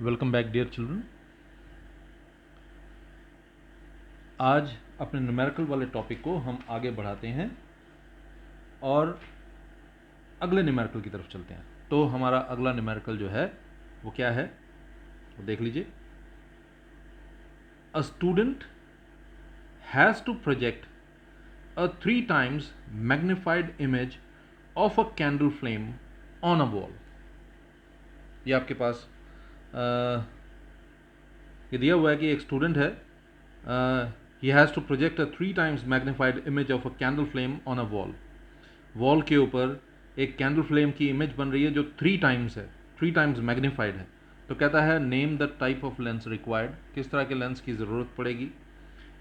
Welcome back dear children. आज अपने numerical वाले टॉपिक को हम आगे बढ़ाते हैं और अगले न्यूमेरिकल की तरफ चलते हैं। तो हमारा अगला न्यूमेरिकल जो है वो क्या है वो देख लीजिए। A student has to project a 3 times magnified image of a candle flame on a wall. ये आपके पास ये दिया हुआ है कि एक स्टूडेंट है, he has to project a 3 times magnified image of a candle flame on a wall. Wall के ऊपर एक कैंडल फ्लेम की इमेज बन रही है जो 3 times है, 3 times मैग्नीफाइड है। तो कहता है name the type of lens required, किस तरह के लेंस की ज़रूरत पड़ेगी।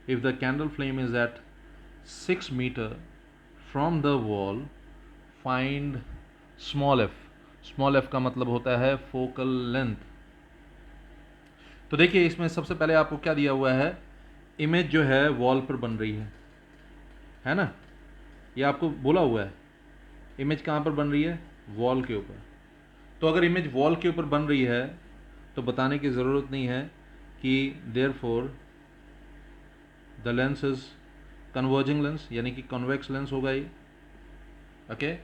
If the candle flame is at 6 metre from the wall find small f. Small f का मतलब होता है फोकल लेंथ। तो देखिए इसमें सबसे पहले आपको क्या दिया हुआ है, इमेज जो है वॉल पर बन रही है ना। ये आपको बोला हुआ है इमेज कहाँ पर बन रही है, वॉल के ऊपर। तो अगर इमेज वॉल के ऊपर बन रही है तो बताने की ज़रूरत नहीं है कि therefore the lens is converging lens, यानी कि कॉन्वेक्स लेंस होगा ये। ओके,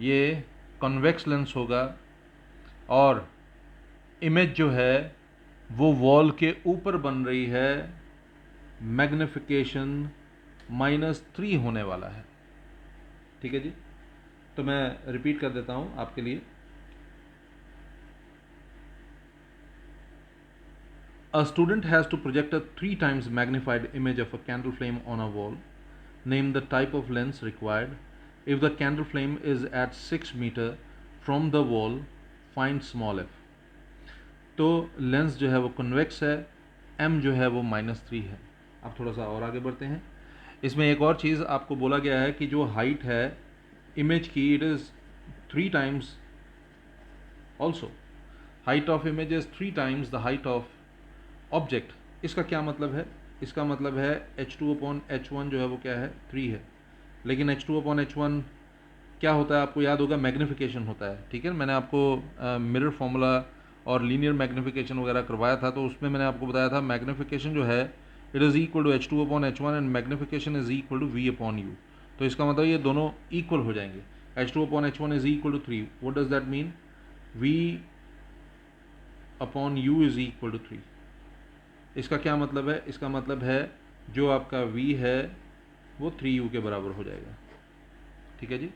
ये कॉन्वेक्स लेंस होगा और इमेज जो है वो वॉल के ऊपर बन रही है, मैग्निफिकेशन -3 होने वाला है। ठीक है जी, तो मैं रिपीट कर देता हूँ आपके लिए। A student has to project a 3 times magnified image of a candle flame on a wall. Name the type of lens required. If the candle flame is at 6 meter from the wall, find small f. तो lens जो है वो convex है, m जो है वो -3 है। अब थोड़ा सा और आगे बढ़ते हैं। इसमें एक और चीज़ आपको बोला गया है कि जो हाइट है इमेज की, it is 3 times also. Height of image is 3 times the height of object. इसका क्या मतलब है, इसका मतलब है H2/H1 जो है वो क्या है, 3 है। लेकिन H2/H1 क्या होता है आपको याद होगा, मैग्नीफिकेशन होता है। ठीक है, मैंने आपको मिरर फॉर्मूला और लीनियर मैग्नीफिकेशन वगैरह करवाया था, तो उसमें मैंने आपको बताया था मैग्नीफिकेशन जो है it is equal to H2/H1 and magnification is equal to V/U। तो इसका मतलब ये दोनों इक्वल हो जाएंगे। H2/H1 is equal to 3। What does that mean, V/U is equal to 3। इसका क्या मतलब है, इसका मतलब है जो आपका V है वो 3U के बराबर हो जाएगा। ठीक है जी,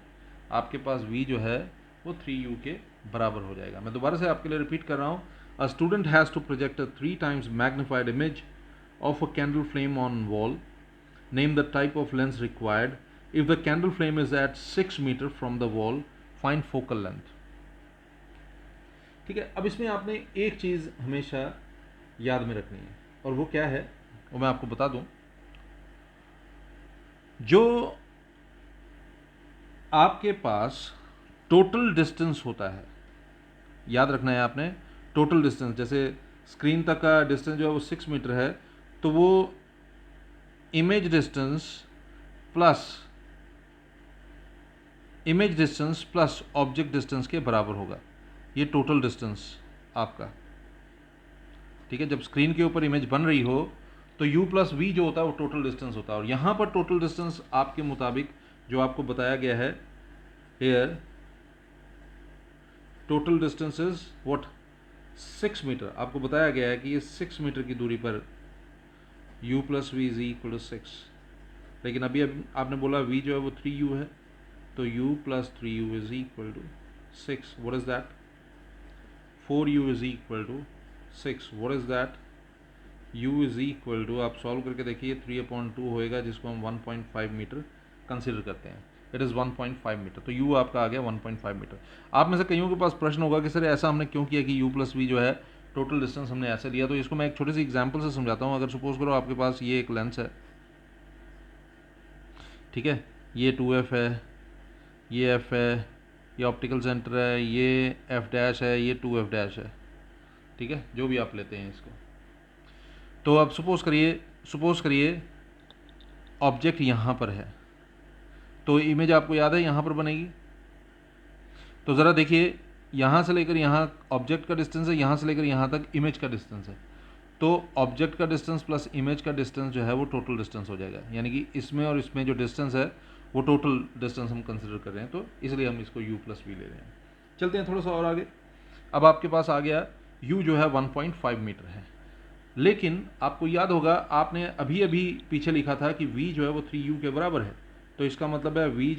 आपके पास V जो है वो 3U के बराबर हो जाएगा। मैं दोबारा से आपके लिए रिपीट कर रहा हूँ। A student has to project a 3 times magnified image of a candle flame on wall. Name the type of lens required. If the candle flame is at 6 metre from the wall, find focal length. ठीक है, अब इसमें आपने एक चीज़ हमेशा याद में रखनी है, और वो क्या है वो मैं आपको बता दूं। जो आपके पास टोटल डिस्टेंस होता है, याद रखना है आपने, टोटल डिस्टेंस, जैसे स्क्रीन तक का डिस्टेंस जो है वो 6 मीटर है, तो वो image distance plus object distance के बराबर होगा। ये टोटल डिस्टेंस आपका। ठीक है, जब स्क्रीन के ऊपर इमेज बन रही हो तो U+V जो होता है वो टोटल डिस्टेंस होता है। और यहाँ पर टोटल डिस्टेंस आपके मुताबिक जो आपको बताया गया है here, total distance is what, 6 metre. आपको बताया गया है कि ये 6 मीटर की दूरी पर U+V इज इक्वल टू 6। लेकिन अभी आपने बोला V जो है वो 3U है, तो U+3U is equal to 6। What is that, 4U is equal to 6। What is that, U is equal to, आप सॉल्व करके देखिए, 3/2 होएगा, जिसको हम 1.5 मीटर कंसिडर करते हैं। इट इज़ 1.5 मीटर, तो U आपका आ गया 1.5 मीटर। आप में से कईयों के पास प्रश्न होगा कि सर ऐसा हमने क्यों किया कि U+V जो है टोटल डिस्टेंस हमने ऐसे लिया। तो इसको मैं एक छोटी सी एग्जांपल से समझाता हूँ। अगर सपोज करो आपके पास ये एक लेंस है, ठीक है, ये 2F है, ये F है, ये ऑप्टिकल सेंटर है, ये F' है, ये 2F' है। ठीक है, जो भी आप लेते हैं इसको। तो अब सपोज करिए ऑब्जेक्ट यहाँ पर है, तो इमेज आपको याद है यहाँ पर बनेगी। तो ज़रा देखिए, यहाँ से लेकर यहाँ ऑब्जेक्ट का डिस्टेंस है, यहाँ से लेकर यहाँ तक इमेज का डिस्टेंस है। तो ऑब्जेक्ट का डिस्टेंस प्लस इमेज का डिस्टेंस जो है वो टोटल डिस्टेंस हो जाएगा, यानी कि इसमें और इसमें जो डिस्टेंस है वो टोटल डिस्टेंस हम कंसिडर कर रहे हैं, तो इसलिए हम इसको u प्लस वी ले रहे हैं। चलते हैं थोड़ा सा और आगे। अब आपके पास आ गया u जो है 1.5 मीटर है, लेकिन आपको याद होगा आपने अभी अभी पीछे लिखा था कि v जो है वो 3u के बराबर है। तो इसका मतलब है v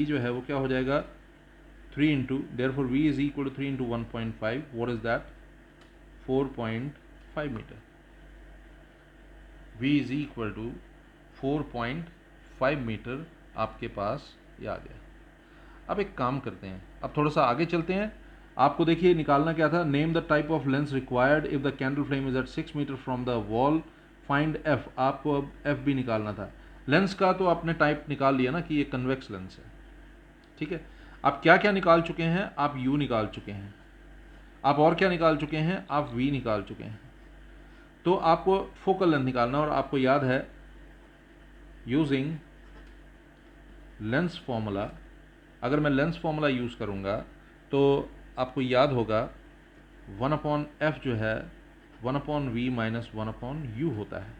जो है वो क्या हो जाएगा 3 into, therefore v is equal to 3 into 1.5, what is that 4.5 metre. v is equal to 4.5 metre आपके पास ये आ गया। अब एक काम करते हैं, अब थोड़ा सा आगे चलते हैं। आपको देखिए निकालना क्या था, name the type of lens required if the candle flame is at 6 metre from the wall, find f। आपको अब f भी निकालना था। लेंस का तो आपने टाइप निकाल लिया ना कि ये कन्वेक्स लेंस है, ठीक है। आप क्या क्या निकाल चुके हैं, आप u निकाल चुके हैं, आप और क्या निकाल चुके हैं, आप v निकाल चुके हैं। तो आपको फोकल लेंथ निकालना, और आपको याद है यूजिंग लेंस फॉर्मूला, अगर मैं लेंस फॉर्मूला यूज़ करूँगा तो आपको याद होगा 1/f जो है 1/v माइनस 1/u होता है।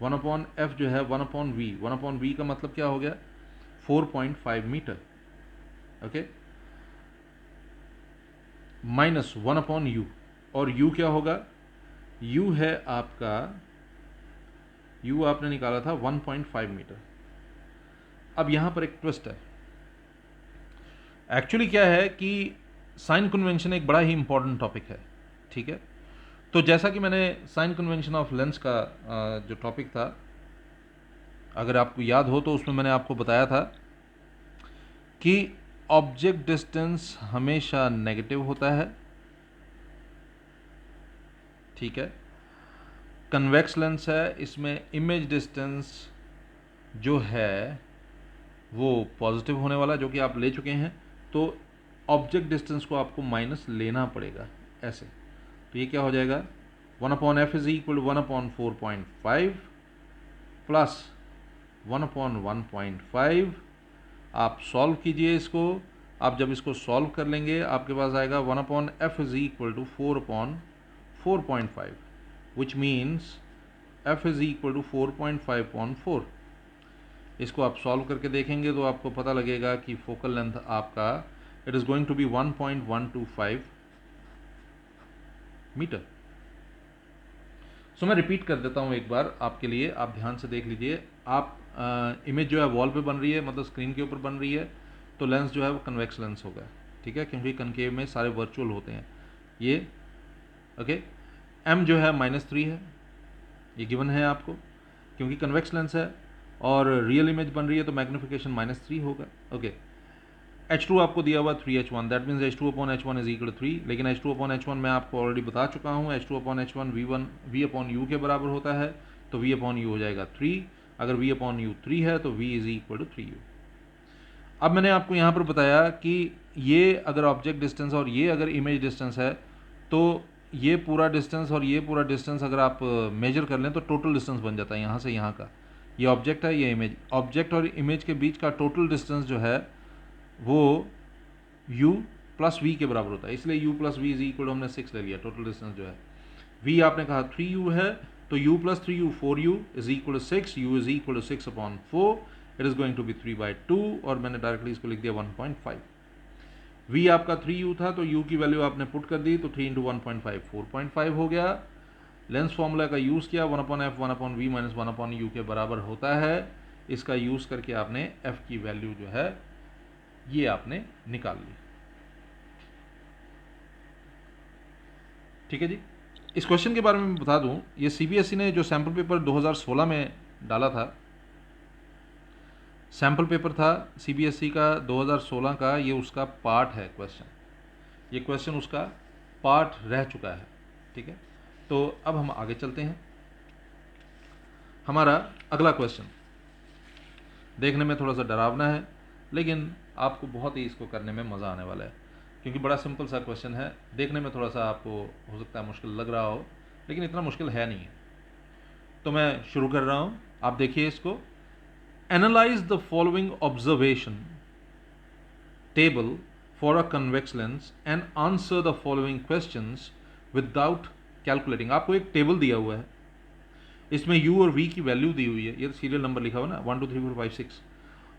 1/f जो है 1/v, 1/v का मतलब क्या हो गया 4.5 मीटर, ओके, माइनस 1/u, और u क्या होगा, u है आपका, u आपने निकाला था 1.5 मीटर। अब यहाँ पर एक ट्विस्ट है, एक्चुअली क्या है कि साइन कन्वेंशन एक बड़ा ही इंपॉर्टेंट टॉपिक है, ठीक है। तो जैसा कि मैंने साइन कन्वेंशन ऑफ लेंस का जो टॉपिक था, अगर आपको याद हो तो उसमें मैंने आपको बताया था कि ऑब्जेक्ट डिस्टेंस हमेशा नेगेटिव होता है, ठीक है। कन्वेक्स लेंस है, इसमें इमेज डिस्टेंस जो है वो पॉजिटिव होने वाला, जो कि आप ले चुके हैं। तो ऑब्जेक्ट डिस्टेंस को आपको माइनस लेना पड़ेगा ऐसे। तो ये क्या हो जाएगा 1/f इज इक्वल 1/4.5 प्लस 1/1.5। आप सॉल्व कीजिए इसको, आप जब इसको सॉल्व कर लेंगे आपके पास आएगा 1/f is equal to 4/4.5, which means f is equal to 4.5/4। इसको आप सॉल्व करके देखेंगे तो आपको पता लगेगा कि फोकल लेंथ आपका it is going to be 1.125 metre. So मैं रिपीट कर देता हूँ एक बार आपके लिए, आप ध्यान से देख लीजिए। आप इमेज जो है वॉल पे बन रही है, मतलब स्क्रीन के ऊपर बन रही है, तो लेंस जो है वो कन्वेक्स लेंस होगा, ठीक है, क्योंकि कनकेव में सारे वर्चुअल होते हैं ये, ओके। m जो है -3 है, ये गिवन है आपको, क्योंकि कन्वेक्स लेंस है और रियल इमेज बन रही है तो मैग्निफिकेशन -3 होगा, ओके। H2 आपको दिया हुआ 3H1, that means H2/H1 is equal to 3, लेकिन H2/H1 मैं आपको ऑलरेडी बता चुका हूँ, H2/H1 V/U के बराबर होता है, तो V/U हो जाएगा 3। अगर V/U 3 है तो V is equal to 3U। अब मैंने आपको यहाँ पर बताया कि ये अगर ऑब्जेक्ट डिस्टेंस और ये अगर इमेज डिस्टेंस है, तो ये पूरा डिस्टेंस और ये पूरा डिस्टेंस अगर आप मेजर कर लें तो टोटल डिस्टेंस बन जाता है यहाँ से यहाँ का। ये ऑब्जेक्ट है, ये इमेज, ऑब्जेक्ट और इमेज के बीच का टोटल डिस्टेंस जो है वो u प्लस v के बराबर होता है, इसलिए u plus v is equal, हमने 6 ले लिया। टोटल डिस्टेंस जो है v आपने कहा 3u है, तो u plus 3u 4u is equal to 6, u is equal to 6/4, it is going to be 3/2, और मैंने डायरेक्टली इसको लिख दिया 1.5। v आपका 3u था तो u की वैल्यू आपने पुट कर दी, तो 3 इंटू 1.5 4.5 हो गया। लेंस फॉर्मूला का यूज़ किया, 1/f 1/v माइनस 1/u के बराबर होता है। इसका यूज़ करके आपने f की वैल्यू जो है ये आपने निकाल ली, ठीक है जी। इस क्वेश्चन के बारे में मैं बता दूं, ये सीबीएसई ने जो सैम्पल पेपर 2016 में डाला था, सैम्पल पेपर था सीबीएसई का 2016 का, ये उसका पार्ट है क्वेश्चन, ये क्वेश्चन उसका पार्ट रह चुका है, ठीक है। तो अब हम आगे चलते हैं। हमारा अगला क्वेश्चन देखने में थोड़ा सा डरावना है, लेकिन आपको बहुत ही इसको करने में मज़ा आने वाला है, क्योंकि बड़ा सिंपल सा क्वेश्चन है। देखने में थोड़ा सा आपको हो सकता है मुश्किल लग रहा हो, लेकिन इतना मुश्किल है नहीं है। तो मैं शुरू कर रहा हूँ, आप देखिए इसको। Analyse the following observation table for a convex lens and answer the following questions without calculating. आपको एक टेबल दिया हुआ है, इसमें u और v की वैल्यू दी हुई है, ये सीरियल नंबर लिखा हुआ ना 1 2 3 4 5 6,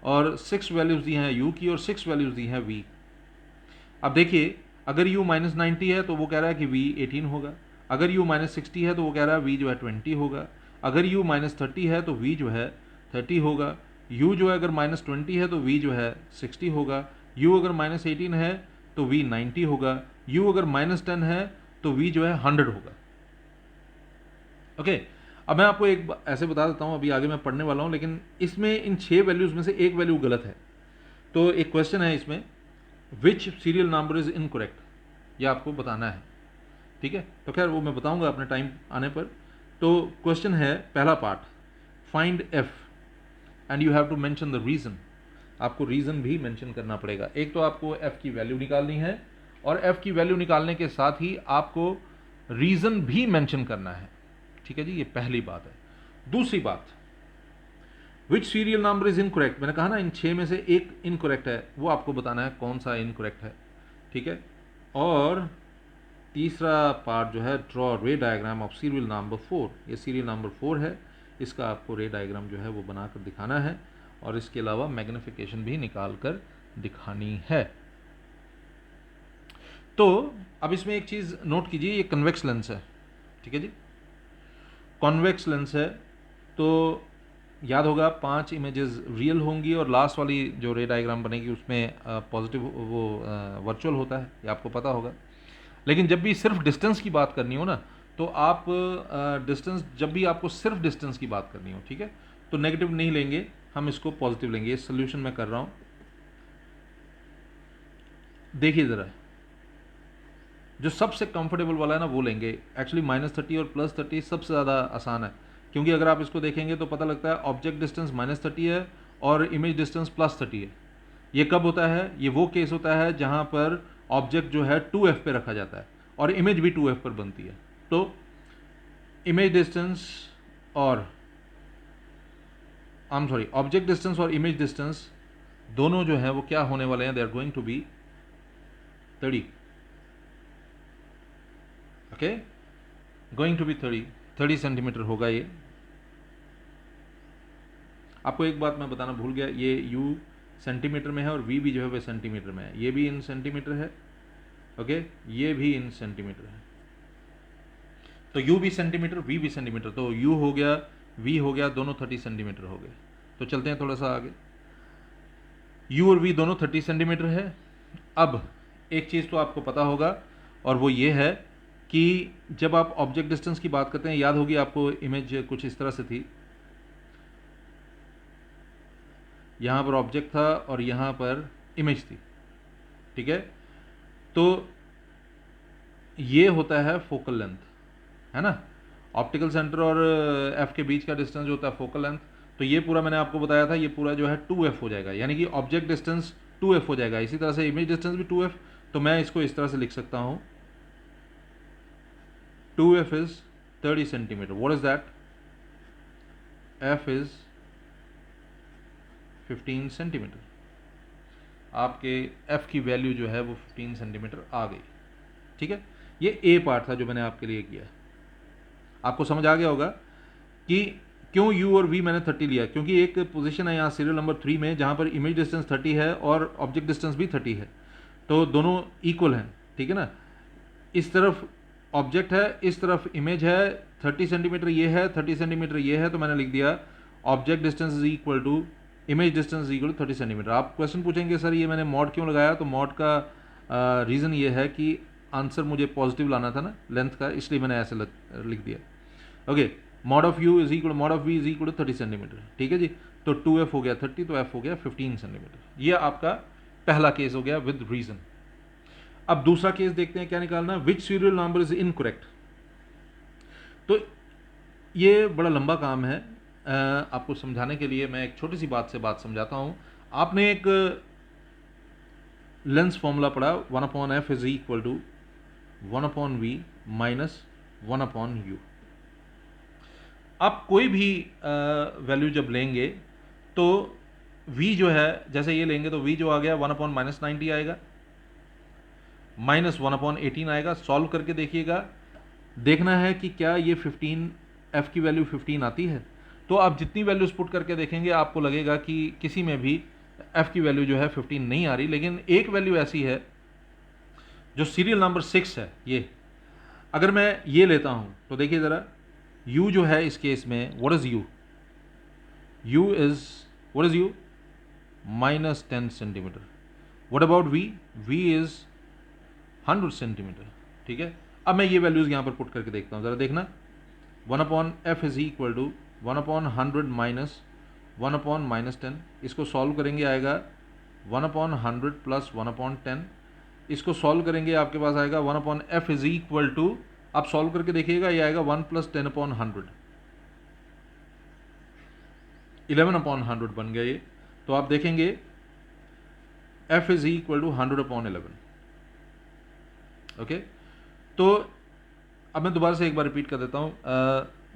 और 6 वैल्यूज दी हैं u की और 6 वैल्यूज दी हैं v। अब देखिए, अगर u -90 है तो वो कह रहा है कि v 18 होगा, अगर u -60 है तो वो कह रहा है v जो है 20 होगा, अगर u -30 है तो v जो है 30 होगा, u जो है अगर -20 है तो v जो है 60 होगा, u अगर -18 है तो v 90 होगा, u अगर -10 है तो v जो है 100 होगा। ओके, अब मैं आपको एक ऐसे बता देता हूँ, अभी आगे मैं पढ़ने वाला हूँ, लेकिन इसमें इन 6 वैल्यूज में से एक वैल्यू गलत है। तो एक क्वेश्चन है इसमें, विच सीरियल नंबर इज इनकरेक्ट, ये आपको बताना है, ठीक है। तो खैर वो मैं बताऊंगा अपने टाइम आने पर। तो क्वेश्चन है पहला part, find f and you have to mention the reason. आपको रीज़न भी मेंशन करना पड़ेगा। एक तो आपको एफ की वैल्यू निकालनी है, और एफ की वैल्यू निकालने के साथ ही आपको रीज़न भी मेंशन करना है, ठीक है जी, ये पहली बात है। दूसरी बात, विच सीरियल नंबर इज इनकरेक्ट, मैंने कहा ना इन 6 में से एक इनकरेक्ट है, वो आपको बताना है कौन सा इनकरेक्ट है, ठीक है। और तीसरा पार्ट जो है, ड्रॉ रे डायग्राम ऑफ सीरियल नंबर 4, ये सीरियल नंबर 4 है, इसका आपको रे डायग्राम जो है वो बनाकर दिखाना है, और इसके अलावा मैग्निफिकेशन भी निकाल कर दिखानी है। तो अब इसमें एक चीज़ नोट कीजिए, ये कन्वेक्स लेंस है, ठीक है जी, कॉन्वेक्स लेंस है। तो याद होगा 5 इमेजेस रियल होंगी और लास्ट वाली जो रे डायग्राम बनेगी उसमें पॉजिटिव वो वर्चुअल होता है, ये आपको पता होगा। लेकिन जब भी सिर्फ डिस्टेंस की बात करनी हो ना, तो आप डिस्टेंस, जब भी आपको सिर्फ डिस्टेंस की बात करनी हो, ठीक है, तो नेगेटिव नहीं लेंगे, हम इसको पॉजिटिव लेंगे। ये सोल्यूशन मैं कर रहा हूँ, देखिए ज़रा, जो सबसे कंफर्टेबल वाला है ना वो लेंगे। एक्चुअली -30 और +30 सबसे ज़्यादा आसान है, क्योंकि अगर आप इसको देखेंगे तो पता लगता है ऑब्जेक्ट डिस्टेंस -30 है और इमेज डिस्टेंस +30 है। ये कब होता है? ये वो केस होता है जहाँ पर ऑब्जेक्ट जो है 2f पे रखा जाता है और इमेज भी 2f पर बनती है। तो इमेज डिस्टेंस और ऑब्जेक्ट डिस्टेंस और इमेज डिस्टेंस दोनों जो है वो क्या होने वाले हैं? They are going to be 30, okay, going to be 30 centimetre होगा ये। आपको एक बात मैं बताना भूल गया, ये u सेंटीमीटर में है और v भी जो है वह सेंटीमीटर में है, ये भी इन सेंटीमीटर है, ओके, ये भी इन सेंटीमीटर है। तो u भी सेंटीमीटर, v भी सेंटीमीटर, तो u हो गया, v हो गया, दोनों 30 सेंटीमीटर हो गए। तो चलते हैं थोड़ा सा आगे, u और v दोनों 30 सेंटीमीटर है। अब एक चीज़ तो आपको पता होगा, और वो ये है कि जब आप ऑब्जेक्ट डिस्टेंस की बात करते हैं, याद होगी आपको इमेज कुछ इस तरह से थी, यहाँ पर ऑब्जेक्ट था और यहाँ पर इमेज थी, ठीक है। तो ये होता है फोकल लेंथ, है ना, ऑप्टिकल सेंटर और एफ के बीच का डिस्टेंस जो होता है फोकल लेंथ। तो ये पूरा मैंने आपको बताया था, ये पूरा जो है 2f हो जाएगा, यानी कि ऑब्जेक्ट डिस्टेंस 2f हो जाएगा। इसी तरह से इमेज डिस्टेंस भी 2f, तो मैं इसको इस तरह से लिख सकता हूँ, 2f is 30 centimetre. What is that? f is 15 centimetre. आपके f की वैल्यू जो है वो 15 सेंटीमीटर आ गई, ठीक है। ये ए पार्ट था जो मैंने आपके लिए किया। आपको समझ आ गया होगा कि क्यों u और v मैंने 30 लिया, क्योंकि एक पोजीशन है यहाँ सीरियल नंबर 3 में जहाँ पर इमेज डिस्टेंस 30 है और ऑब्जेक्ट डिस्टेंस भी 30 है, तो दोनों इक्वल हैं, ठीक है ना। इस तरफ ऑब्जेक्ट है, इस तरफ इमेज है, 30 सेंटीमीटर ये है, 30 सेंटीमीटर ये है, तो मैंने लिख दिया object distance is equal to image distance is equal to 30 centimetre. आप क्वेश्चन पूछेंगे सर ये मैंने मॉड क्यों लगाया, तो मॉड का रीज़न ये है कि आंसर मुझे पॉजिटिव लाना था ना लेंथ का, इसलिए मैंने ऐसे लिख दिया। Okay, mod of u is equal mod of v is equal to 30 centimetre, ठीक है जी। तो 2f हो गया 30, तो f हो गया 15 सेंटीमीटर। ये आपका पहला केस हो गया विद रीजन। अब दूसरा केस देखते हैं क्या निकालना, विच सीरियल नंबर इज इनकरेक्ट। तो ये बड़ा लंबा काम है, आपको समझाने के लिए मैं एक छोटी सी बात से बात समझाता हूँ। आपने एक लेंस फॉर्मूला पढ़ा, 1/f is equal to 1/v minus 1/u। आप कोई भी वैल्यू जब लेंगे तो v जो है, जैसे ये लेंगे तो v जो आ गया 1/-90 आएगा, माइनस 1/18 आएगा। सॉल्व करके देखिएगा, देखना है कि क्या ये 15 f की वैल्यू 15 आती है। तो आप जितनी वैल्यूज पुट करके देखेंगे आपको लगेगा कि किसी में भी f की वैल्यू जो है 15 नहीं आ रही, लेकिन एक वैल्यू ऐसी है जो सीरियल नंबर 6 है। ये अगर मैं ये लेता हूं तो देखिए ज़रा, u जो है इस केस में, what is u? u is, what is u? -10 centimetre. What about v? v is 100 centimetre. ठीक है, अब मैं ये वैल्यूज़ यहाँ पर पुट करके देखता हूँ, ज़रा देखना। 1/f is equal to 1/100 minus 1/-10। इसको सॉल्व करेंगे आएगा 1/100 प्लस 1/10। इसको सॉल्व करेंगे आपके पास आएगा 1/f इज इक्वल टू, आप सॉल्व करके देखिएगा, ये आएगा 1 + 10/100, 11/100 बन गया ये। तो आप देखेंगे f is equal to 100/11। Okay, तो अब मैं दोबारा से एक बार रिपीट कर देता हूँ।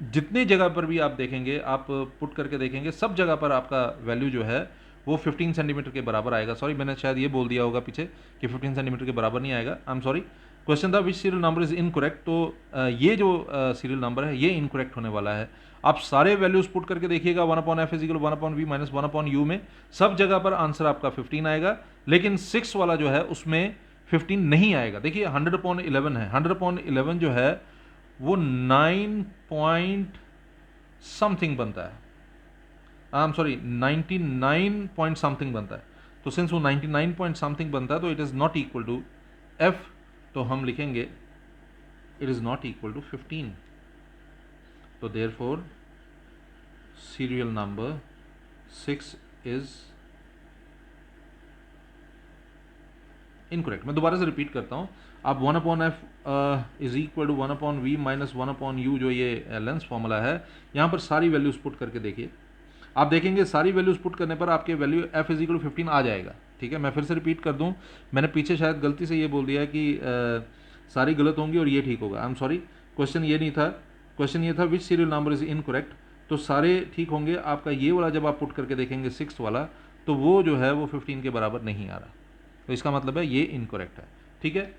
जितने जगह पर भी आप देखेंगे, आप पुट करके देखेंगे, सब जगह पर आपका वैल्यू जो है वो 15 सेंटीमीटर के बराबर आएगा। सॉरी, मैंने शायद ये बोल दिया होगा पीछे कि 15 सेंटीमीटर के बराबर नहीं आएगा। I am sorry. क्वेश्चन था विच सीरियल नंबर इज इनकरेक्ट, तो ये जो सीरियल नंबर है ये इनकरेक्ट होने वाला है। आप सारे वैल्यूज पुट करके देखिएगा, 1/f is equal 1/v minus 1/u में सब जगह पर आंसर आपका 15 आएगा, लेकिन 6 वाला जो है उसमें 15 नहीं आएगा। देखिए 100/11 है, 100/11 जो है वो 9 पॉइंट समथिंग बनता है, I am sorry 99 point something बनता है। तो सिंस वो 99 पॉइंट समथिंग बनता है तो it is not equal to f, तो हम लिखेंगे it is not equal to 15। तो therefore serial number 6 is incorrect. मैं दोबारा से रिपीट करता हूँ, आप 1/f is equal to 1/v minus 1/u, जो ये लेंस फॉर्मूला है, यहाँ पर सारी वैल्यूज पुट करके देखिए। आप देखेंगे सारी वैल्यूज पुट करने पर आपके value f is equal to 15 आ जाएगा। ठीक है, मैं फिर से रिपीट कर दूँ, मैंने पीछे शायद गलती से ये बोल दिया कि सारी गलत होंगी और ये ठीक होगा। आई एम सॉरी, क्वेश्चन ये नहीं था, क्वेश्चन ये था विच सीरियल नंबर इज इनकरेक्ट, तो सारे ठीक होंगे। आपका ये वाला जब आप पुट करके देखेंगे 6 वाला, तो वो जो है वो 15 के बराबर नहीं आ रहा, तो इसका मतलब है ये इनकरेक्ट है। ठीक है,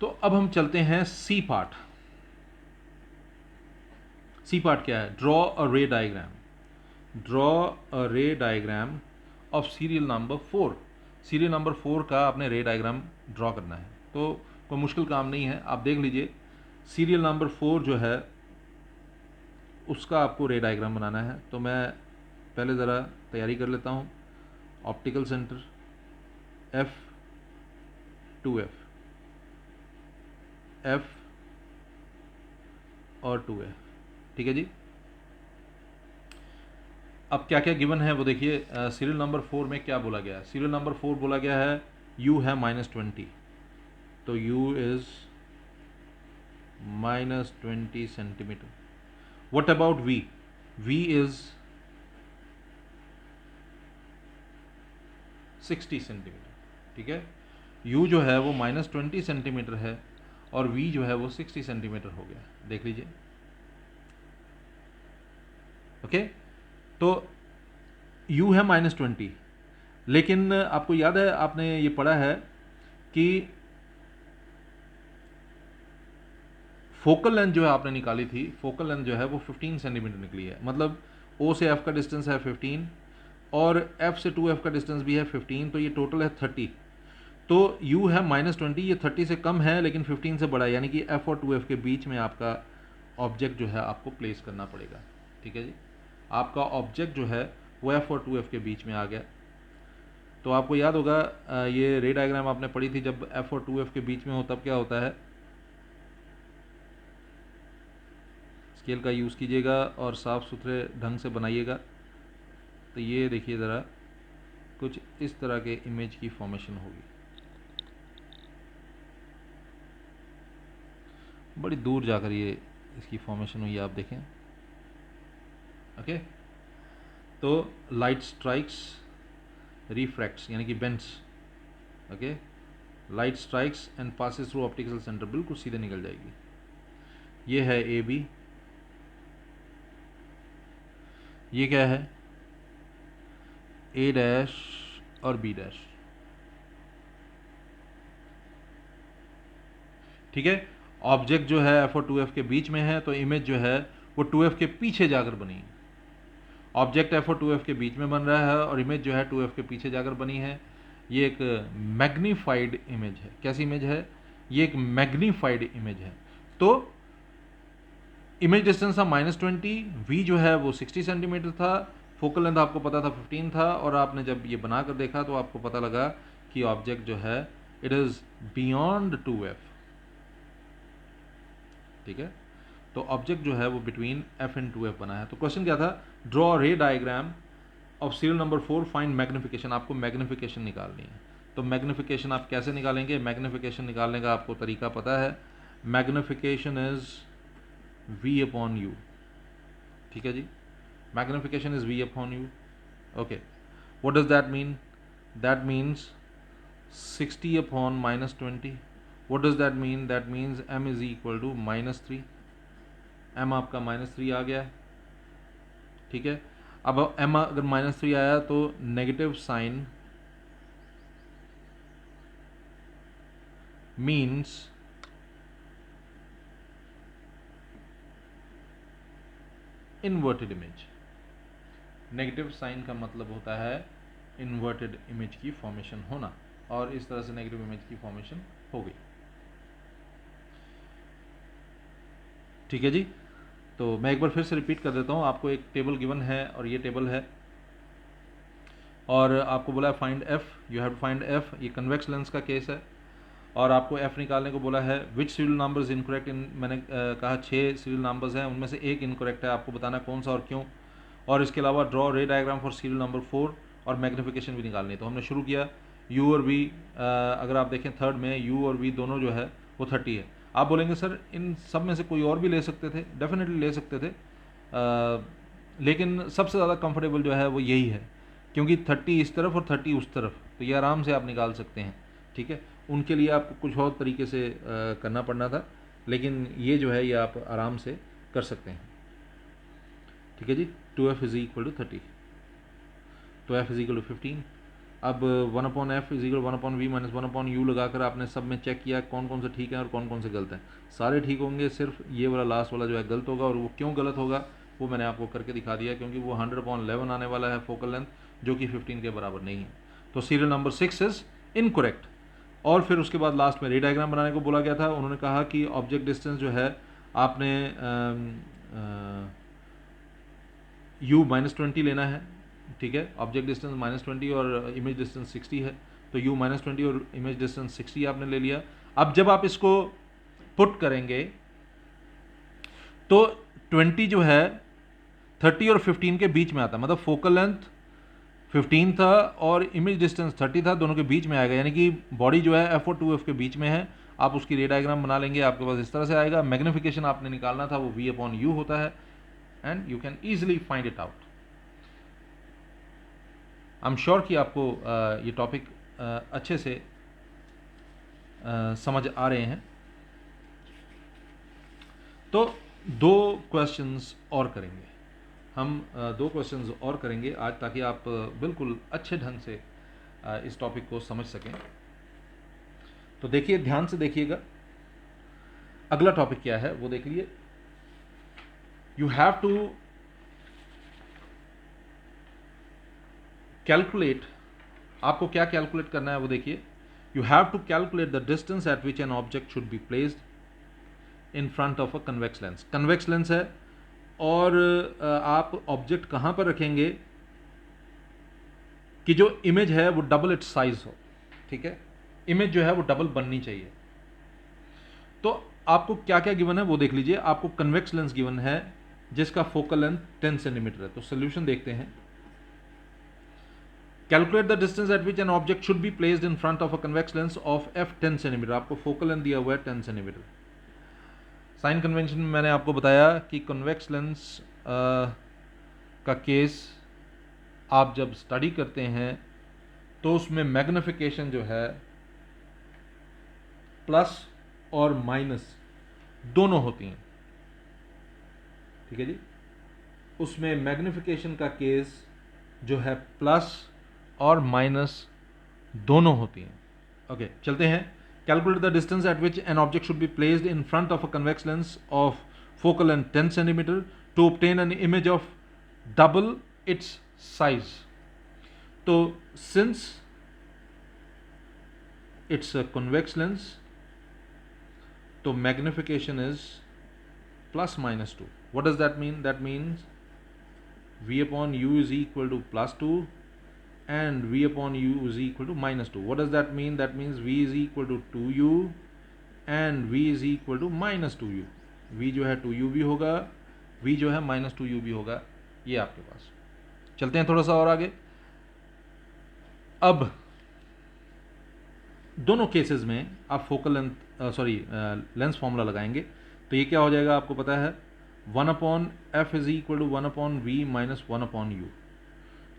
तो अब हम चलते हैं सी पार्ट। सी पार्ट क्या है? ड्रॉ अ रे डायग्राम। ड्रॉ अ रे diagram of serial number 4। Serial number 4 का आपने रे डायग्राम ड्रॉ करना है, तो कोई मुश्किल काम नहीं है। आप देख लीजिए, सीरियल नंबर 4 जो है उसका आपको रे डायग्राम बनाना है। तो मैं पहले ज़रा तैयारी कर लेता हूँ। Optical centre F, 2F, F और 2F। ठीक है जी, अब क्या क्या गिवन है वो देखिए। सीरियल नंबर 4 में क्या बोला गया है? सीरियल नंबर 4 बोला गया है u है -20, तो u is -20 centimetre. What about v? v is 60 centimetre. ठीक है, u जो है वो -20 सेंटीमीटर है और v जो है वो 60 सेंटीमीटर हो गया, देख लीजिए। ओके, तो u है -20, लेकिन आपको याद है, आपने ये पढ़ा है कि फोकल लेंथ जो है आपने निकाली थी, फोकल लेंथ जो है वो 15 सेंटीमीटर निकली है। मतलब O से F का डिस्टेंस है 15 और F से 2F का डिस्टेंस भी है 15, तो ये टोटल है 30। तो U है -20, ये 30 से कम है लेकिन 15 से बड़ा है, यानी कि F और 2F के बीच में आपका ऑब्जेक्ट जो है आपको प्लेस करना पड़ेगा। ठीक है जी, आपका ऑब्जेक्ट जो है वो F और 2F के बीच में आ गया। तो आपको याद होगा, ये रे डायग्राम आपने पढ़ी थी, जब F और 2F के बीच में हो तब क्या होता है? स्केल का यूज़ कीजिएगा और साफ़ सुथरे ढंग से बनाइएगा। तो ये देखिए ज़रा, कुछ इस तरह के इमेज की फॉर्मेशन होगी, बड़ी दूर जाकर ये इसकी फॉर्मेशन हुई, आप देखें। ओके, तो लाइट स्ट्राइक्स, रिफ्रैक्ट्स यानी कि bends. Okay, light strikes and passes through optical centre, बिल्कुल सीधे निकल जाएगी। ये है ए बी, ये क्या है? ए डैश और बी डैश। ठीक है। ऑब्जेक्ट जो है एफ और 2f के बीच में है, तो इमेज जो है वो 2f के पीछे जाकर बनी है। ऑब्जेक्ट एफ और 2f के बीच में बन रहा है और इमेज जो है 2f के पीछे जाकर बनी है। ये एक मैग्नीफाइड इमेज है। कैसी इमेज है? ये एक मैग्नीफाइड इमेज है। तो इमेज डिस्टेंस था -20, v जो है वो 60 सेंटीमीटर था, फोकल लेंथ आपको पता था 15 था, और आपने जब ये बनाकर देखा तो आपको पता लगा कि ऑब्जेक्ट जो है इट इज़ बियॉन्ड 2f। ठीक है, तो ऑब्जेक्ट जो है वो बिटवीन f एंड 2f बना है। तो क्वेश्चन क्या था? ड्रॉ रे diagram of serial number 4, find magnification. आपको मैग्निफिकेशन निकालनी है। तो मैग्निफिकेशन आप कैसे निकालेंगे? मैग्निफिकेशन निकालने का आपको तरीका पता है। Magnification is v upon u। ठीक है जी, magnification is v upon u। Okay, what does that mean? That means 60 upon -20। What does that mean? That means m is equal to -3। m आपका -3 आ गया। ठीक है, अब m अगर -3 आया तो negative sign means inverted image. Negative sign का मतलब होता है इन्वर्टेड इमेज की फॉर्मेशन होना, और इस तरह से नेगेटिव इमेज की फॉर्मेशन हो गई। ठीक है जी, तो मैं एक बार फिर से रिपीट कर देता हूँ। आपको एक टेबल गिवन है और ये टेबल है, और आपको बोला है find f, you have to find f। ये कन्वेक्स लेंस का केस है, और आपको f निकालने को बोला है। Which serial number is incorrect in, मैंने कहा 6 सीरियल नंबर्स हैं, उनमें से एक इनकरेक्ट है, आपको बताना कौन सा और क्यों। और इसके अलावा ड्रॉ रे डायग्राम फॉर सीरियल नंबर 4, और मैग्निफिकेशन भी निकालनी है। तो हमने शुरू किया u और v। अगर आप देखें थर्ड में u और v दोनों जो है वो 30 है। आप बोलेंगे सर इन सब में से कोई और भी ले सकते थे। डेफिनेटली ले सकते थे, लेकिन सबसे ज़्यादा कंफर्टेबल जो है वो यही है, क्योंकि 30 इस तरफ और 30 उस तरफ, तो ये आराम से आप निकाल सकते हैं। ठीक है, उनके लिए आपको कुछ और तरीके से करना पड़ना था, लेकिन ये जो है ये आप आराम से कर सकते हैं। ठीक है जी, 2f इज इक्वल टू 30, तो f इज इक्वल टू 15। अब 1/f is equal 1/v minus 1/u लगाकर आपने सब में चेक किया कौन कौन से ठीक है और कौन कौन से गलत हैं। सारे ठीक होंगे, सिर्फ ये वाला लास्ट वाला जो है गलत होगा, और वो क्यों गलत होगा वो मैंने आपको करके दिखा दिया, क्योंकि वो 100/11 आने वाला है फोकल लेंथ, जो कि 15 के बराबर नहीं है। तो सीरियल नंबर 6 इज इनकरेक्ट। और फिर उसके बाद लास्ट में रे डायग्राम बनाने को बोला गया था। उन्होंने कहा कि ऑब्जेक्ट डिस्टेंस जो है आपने u -20 लेना है। ठीक है, ऑब्जेक्ट डिस्टेंस -20 और इमेज डिस्टेंस 60 है, तो u -20 और इमेज डिस्टेंस 60 आपने ले लिया। अब जब आप इसको पुट करेंगे तो 20 जो है 30 और 15 के बीच में आता है, मतलब फोकल लेंथ 15 था और इमेज डिस्टेंस 30 था, दोनों के बीच में आएगा, यानी कि बॉडी जो है f और 2f के बीच में है। आप उसकी रे डायग्राम बना लेंगे, आपके पास इस तरह से आएगा। मैग्निफिकेशन आपने निकालना था, वो v/u होता है, and you can easily find it out. I am sure कि आपको ये टॉपिक अच्छे से समझ आ रहे हैं। तो 2 क्वेश्चंस और करेंगे हम, 2 क्वेश्चंस और करेंगे आज, ताकि आप बिल्कुल अच्छे ढंग से इस टॉपिक को समझ सकें। तो देखिए, ध्यान से देखिएगा। अगला टॉपिक क्या है वो देख लीजिए। यू हैव टू कैलकुलेट, आपको क्या कैलकुलेट करना है वो देखिए। You have to calculate the distance at which an object should be placed in front of a convex lens. Convex lens है, और आप ऑब्जेक्ट कहां पर रखेंगे कि जो इमेज है वो डबल इट्स साइज हो। ठीक है, इमेज जो है वो डबल बननी चाहिए। तो आपको क्या क्या गिवन है वो देख लीजिए। आपको कन्वेक्स लेंस गिवन है जिसका फोकल लेंथ 10 सेंटीमीटर है। तो सोल्यूशन देखते हैं। Calculate the distance at which an object should be placed in front of a convex lens of f 10 centimetre. आपको फोकल लेंथ दिया हुआ है 10 सेंटीमीटर। साइन कन्वेंशन में मैंने आपको बताया कि कन्वेक्स लेंस का केस आप जब स्टडी करते हैं तो उसमें मैग्निफिकेशन जो है प्लस और माइनस दोनों होती हैं। ठीक है जी, उसमें मैग्निफिकेशन का केस जो है प्लस और माइनस दोनों होती हैं। ओके, चलते हैं। Calculate the distance at which an object should be placed in front of a convex lens of focal length 10 centimeter to obtain an image of double its size. तो since it's a convex lens, तो magnification is plus minus 2. What does that mean? That means V upon U is equal to plus 2 and V upon U is equal to minus 2. What does that mean? That means V is equal to 2U and V is equal to minus 2U. V जो है 2U भी होगा, V जो है minus 2U भी होगा. ये आपके पास. चलते हैं थोड़ा सा और आगे. अब दोनों केसेस में आप फोकल लेंस फॉर्मूला लगाएंगे. तो ये क्या हो जाएगा आपको पता है, 1 upon f is equal to 1 upon v minus 1 upon u.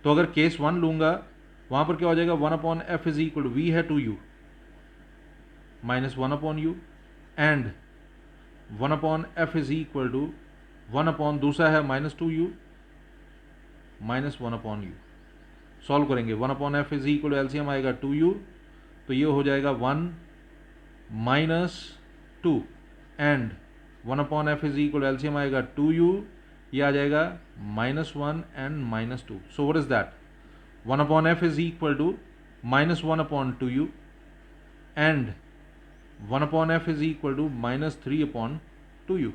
तो अगर केस 1 लूंगा वहां पर क्या हो जाएगा, 1 upon f is equal to v है 2u minus 1 upon u and 1 upon f is equal to 1 upon दूसरा है minus 2u minus 1 upon u. Solve करेंगे. 1 upon f is equal to LCM आएगा 2u, तो ये हो जाएगा 1 minus 2 and 1 upon f is equal LCM आएगा 2u, ये आ जाएगा minus 1 and minus 2. So what is that, 1 upon f is equal to minus 1 upon 2u and 1 upon f is equal to minus 3 upon 2u.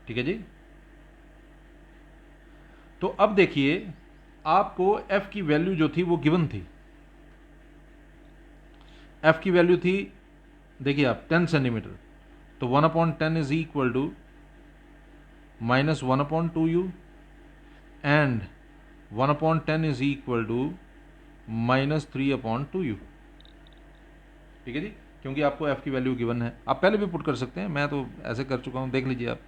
ठीक है जी. तो अब देखिए आपको f की वैल्यू जो थी वो गिवन थी. f की वैल्यू थी, देखिए आप 10 सेंटीमीटर, तो 1 upon 10 is equal to minus 1 upon 2u and 1 upon 10 is equal to minus 3 upon 2u. ठीक है जी, क्योंकि आपको f की वैल्यू गिवन है. आप पहले भी पुट कर सकते हैं, मैं तो ऐसे कर चुका हूं, देख लीजिए आप.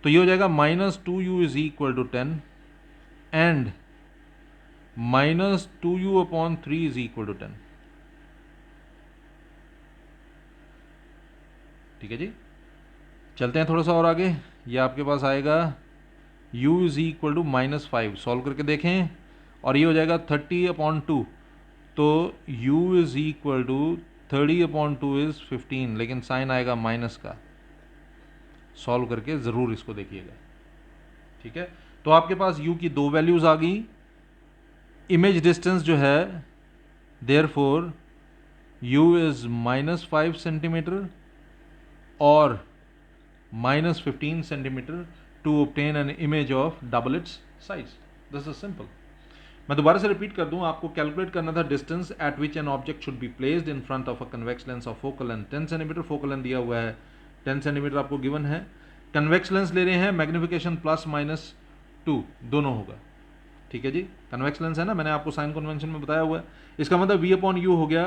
तो ये हो जाएगा minus 2u is equal to 10 and minus 2u upon 3 is equal to 10. ठीक है जी. चलते हैं थोड़ा सा और आगे. ये आपके पास आएगा u is equal to minus 5. Solve करके देखें और ये हो जाएगा 30 अपॉन 2. तो u is equal to 30 upon 2 is 15, लेकिन साइन आएगा माइनस का. सॉल्व करके ज़रूर इसको देखिएगा. ठीक है. तो आपके पास u की दो वैल्यूज़ आ गई. इमेज डिस्टेंस जो है therefore u is minus 5 centimetre और minus 15 centimetre to obtain an image of double its size. This is simple. मैं दोबारा से रिपीट कर दूं, आपको कैलकुलेट करना था distance at which an object should be placed in front of a convex lens of focal length 10 centimetre. Focal length दिया हुआ है 10 सेंटीमीटर आपको गिवन है. कन्वेक्स लेंस ले रहे हैं, मैग्निफिकेशन प्लस माइनस 2 दोनों होगा. ठीक है जी. कन्वेक्स लेंस है ना, मैंने आपको साइन कन्वेंशन में बताया हुआ है. इसका मतलब v अपॉन यू हो गया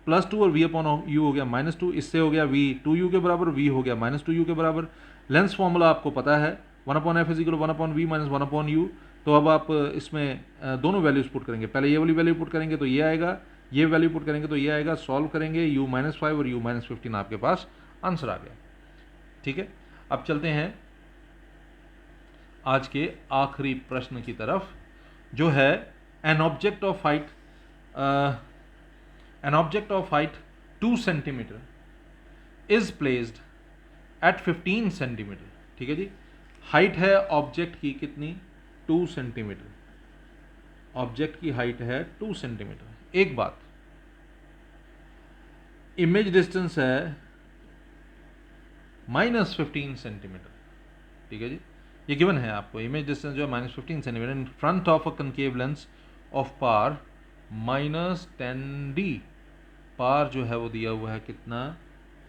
प्लस 2 और v अपॉन यू हो गया माइनस 2. इससे हो गया v 2u के बराबर, v हो गया माइनस 2u के बराबर. लेंस फॉर्मूला आपको पता है 1 upon f is equal 1 upon v minus 1 upon u. तो अब आप इसमें दोनों वैल्यूज पुट करेंगे. पहले ये वाली वैल्यू पुट करेंगे तो ये आएगा, ये वैल्यू पुट करेंगे तो ये आएगा. सॉल्व करेंगे u माइनस 5 और u माइनस 15, आपके पास आंसर आ गया. ठीक है. अब चलते हैं आज के आखिरी प्रश्न की तरफ, जो है an object of height 2 centimetre is placed at 15 centimetre. ठीक है जी. हाइट है ऑब्जेक्ट की कितनी, 2 सेंटीमीटर. ऑब्जेक्ट की हाइट है 2 सेंटीमीटर. एक बात, इमेज डिस्टेंस है माइनस 15 सेंटीमीटर. ठीक है जी. ये गिवन है आपको. इमेज डिस्टेंस जो है minus 15 centimetre in front of a concave lens of power minus 10d. Power जो है वो दिया हुआ है कितना,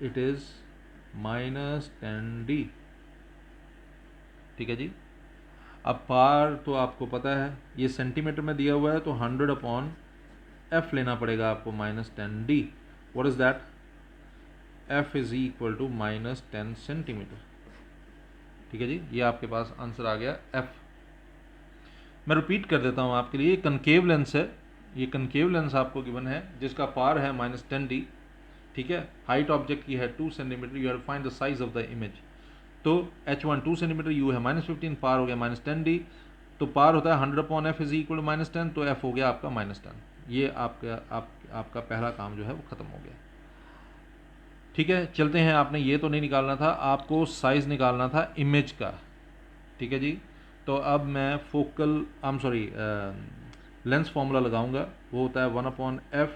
इट इज माइनस 10d. ठीक है जी. अब पार तो आपको पता है, ये सेंटीमीटर में दिया हुआ है, तो 100 अपॉन f लेना पड़ेगा आपको minus 10d. What is that, f is equal to minus 10 centimetre. ठीक है जी. ये आपके पास आंसर आ गया f. मैं रिपीट कर देता हूँ आपके लिए. कनकेव लेंस है, ये कनकेव लेंस आपको गिवन है जिसका पार है माइनस 10d. ठीक है. हाइट ऑब्जेक्ट की है 2 centimetre. You have to find the size of the image. तो h1 2 सेंटीमीटर, u है माइनस 15, पार हो गया माइनस 10d. तो पार होता है 100 upon f is equal to minus 10, तो f हो गया आपका माइनस 10. ये आपका पहला काम जो है वो ख़त्म हो गया। ठीक है, चलते हैं। आपने ये तो नहीं निकालना था, आपको साइज़ निकालना था इमेज का। ठीक है जी, तो अब मैं लेंस फॉर्मूला लगाऊंगा। वो होता है 1/f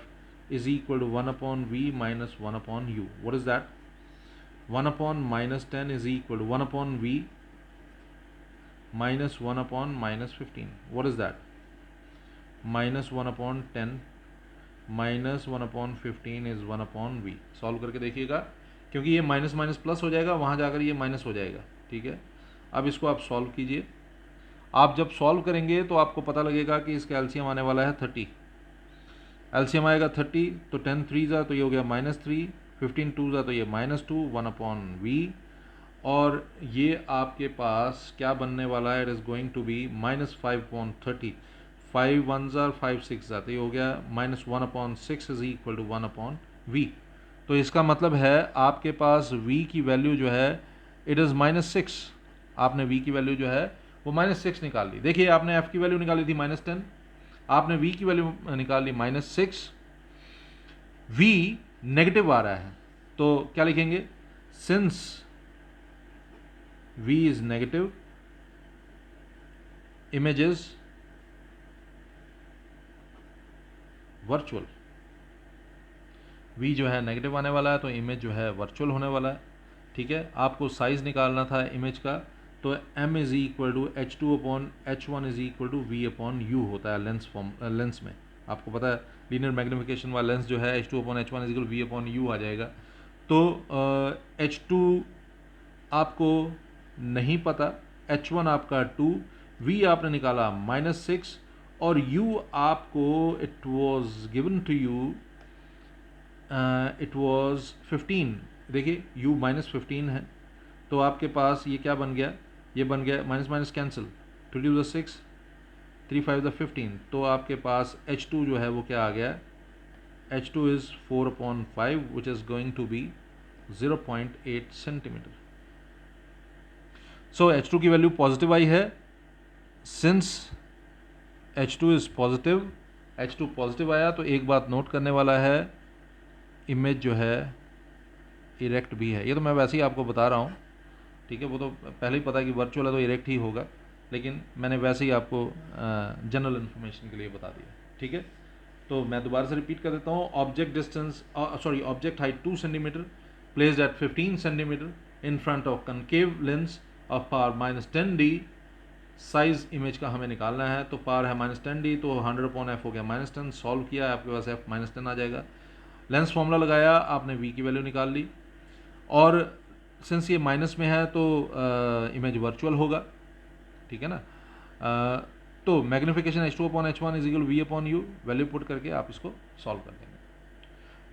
is equal to 1/v minus 1/u। What is that? 1/-10 is equal to 1/v minus 1/-15। What is that? -1/10 minus 1/15 is 1/v। Solve करके देखिएगा, क्योंकि ये माइनस माइनस प्लस हो जाएगा, वहाँ जाकर ये माइनस हो जाएगा। ठीक है, अब इसको आप सॉल्व कीजिए। आप जब सॉल्व करेंगे तो आपको पता लगेगा कि इसका एलसीएम आने वाला है 30। एलसीएम आएगा 30, तो 10 3 तो ये हो गया -3, 15 2 तो ये -2, 1/v। और ये आपके पास क्या बनने वाला है? It is going to be -5/30। 5 1 5 6 तो ये हो गया -1/6 इज इक्वल टू 1/v। तो इसका मतलब है आपके पास v की वैल्यू जो है इट इज़ -6। आपने v की वैल्यू जो है वो -6 निकाल ली। देखिए, आपने f की वैल्यू निकाली थी -10, आपने v की वैल्यू निकाल ली -6। v नेगेटिव आ रहा है, तो क्या लिखेंगे? Since v is negative, image is virtual। v जो है नेगेटिव आने वाला है, तो इमेज जो है वर्चुअल होने वाला है। ठीक है, आपको साइज निकालना था इमेज का, तो m is equal to h2/h1 is equal to v/u होता है लेंस में। आपको पता है लीनियर मैग्निफिकेशन वाला लेंस जो है h2/h1 इज इक्वल v/u आ जाएगा। तो h2 आपको नहीं पता, h1 आपका 2, v आपने निकाला -6 और u आपको it was given to you, it was 15। देखिए u -15 है, तो आपके पास ये क्या बन गया? ये बन गया माइनस माइनस कैंसिल, 2 2 6, 3 5 15। तो आपके पास h2 जो है वो क्या आ गया? h2 is 4/5 which is going to be 0.8 centimetre. So h2 की वैल्यू पॉजिटिव आई है। Since h2 is positive, h2 positive आया, तो एक बात नोट करने वाला है, इमेज जो है इरेक्ट भी है। ये तो मैं वैसे ही आपको बता रहा हूँ, ठीक है, वो तो पहले ही पता है कि वर्चुअल है तो इरेक्ट ही होगा, लेकिन मैंने वैसे ही आपको जनरल इन्फॉर्मेशन के लिए बता दिया। ठीक है, तो मैं दोबारा से रिपीट कर देता हूँ। Object height 2 centimetre, placed at 15 centimetre in front of concave lens of power -10d। Size image का हमें निकालना है, तो पावर है -10d, तो 100/f हो गया -10। सॉल्व किया, आपके पास f -10 आ जाएगा। लेंस फॉर्मूला लगाया, आपने v की वैल्यू निकाल ली, और सिंस ये माइनस में है तो इमेज वर्चुअल होगा। ठीक है ना? तो magnification h2/h1 is equal v/u, value put करके आप इसको सॉल्व कर देंगे।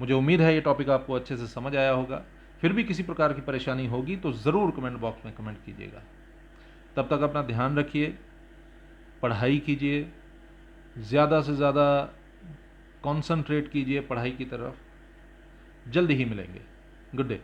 मुझे उम्मीद है ये टॉपिक आपको अच्छे से समझ आया होगा। फिर भी किसी प्रकार की परेशानी होगी तो ज़रूर कमेंट बॉक्स में कमेंट कीजिएगा। तब तक अपना ध्यान रखिए, पढ़ाई कीजिए, ज़्यादा से ज़्यादा कंसंट्रेट कीजिए पढ़ाई की तरफ। जल्दी ही मिलेंगे। Good day.